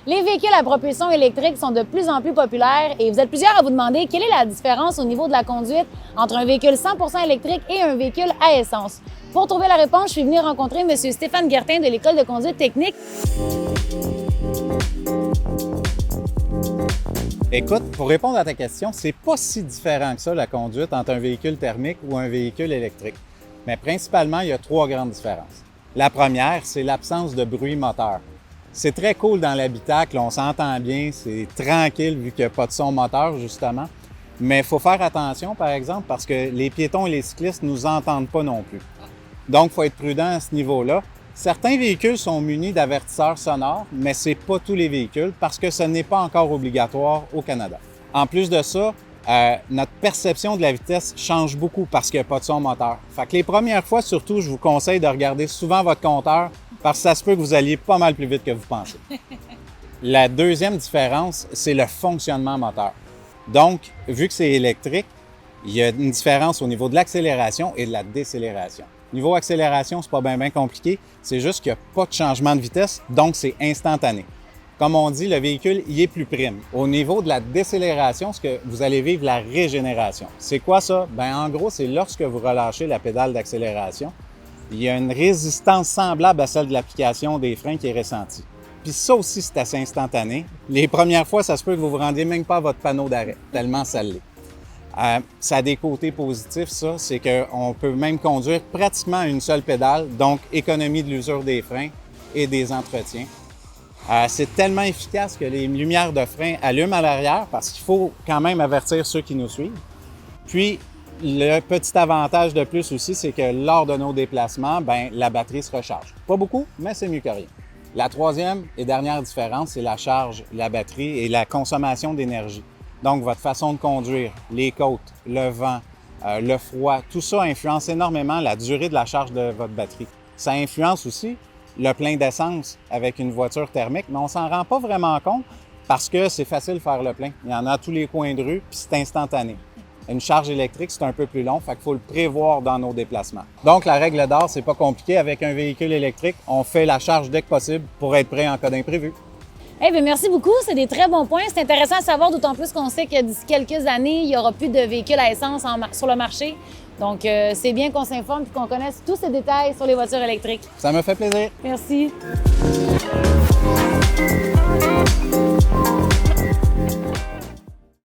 Les véhicules à propulsion électrique sont de plus en plus populaires et vous êtes plusieurs à vous demander quelle est la différence au niveau de la conduite entre un véhicule 100% électrique et un véhicule à essence. Pour trouver la réponse, je suis venue rencontrer M. Stéphane Guertin de l'École de conduite technique. Écoute, pour répondre à ta question, c'est pas si différent que ça la conduite entre un véhicule thermique ou un véhicule électrique. Mais principalement, il y a trois grandes différences. La première, c'est l'absence de bruit moteur. C'est très cool dans l'habitacle, on s'entend bien, c'est tranquille vu qu'il n'y a pas de son moteur, justement. Mais il faut faire attention, par exemple, parce que les piétons et les cyclistes ne nous entendent pas non plus. Donc, il faut être prudent à ce niveau-là. Certains véhicules sont munis d'avertisseurs sonores, mais ce n'est pas tous les véhicules parce que ce n'est pas encore obligatoire au Canada. En plus de ça, notre perception de la vitesse change beaucoup parce qu'il n'y a pas de son moteur. Fait que les premières fois, surtout, je vous conseille de regarder souvent votre compteur parce que ça se peut que vous alliez pas mal plus vite que vous pensez. La deuxième différence, c'est le fonctionnement moteur. Donc, vu que c'est électrique, il y a une différence au niveau de l'accélération et de la décélération. Niveau accélération, c'est pas bien compliqué, c'est juste qu'il n'y a pas de changement de vitesse, donc c'est instantané. Comme on dit, le véhicule y est plus prime. Au niveau de la décélération, ce que vous allez vivre la régénération. C'est quoi ça? Bien, en gros, c'est lorsque vous relâchez la pédale d'accélération, il y a une résistance semblable à celle de l'application des freins qui est ressentie. Puis ça aussi, c'est assez instantané. Les premières fois, ça se peut que vous vous rendiez même pas à votre panneau d'arrêt, tellement ça l'est. Ça a des côtés positifs, ça, c'est qu'on peut même conduire pratiquement à une seule pédale, donc économie de l'usure des freins et des entretiens. C'est tellement efficace que les lumières de frein allument à l'arrière parce qu'il faut quand même avertir ceux qui nous suivent. Puis, le petit avantage de plus aussi, c'est que lors de nos déplacements, bien, la batterie se recharge. Pas beaucoup, mais c'est mieux que rien. La troisième et dernière différence, c'est la charge, la batterie et la consommation d'énergie. Donc, votre façon de conduire, les côtes, le vent, le froid, tout ça influence énormément la durée de la charge de votre batterie. Ça influence aussi le plein d'essence avec une voiture thermique, mais on s'en rend pas vraiment compte parce que c'est facile de faire le plein. Il y en a à tous les coins de rue, puis c'est instantané. Une charge électrique, c'est un peu plus long, fait qu'il faut le prévoir dans nos déplacements. Donc, la règle d'or, c'est pas compliqué. Avec un véhicule électrique, on fait la charge dès que possible pour être prêt en cas d'imprévu. Eh bien, merci beaucoup. C'est des très bons points. C'est intéressant à savoir, d'autant plus qu'on sait que d'ici quelques années, il n'y aura plus de véhicules à essence sur le marché. Donc, c'est bien qu'on s'informe et qu'on connaisse tous ces détails sur les voitures électriques. Ça me fait plaisir. Merci.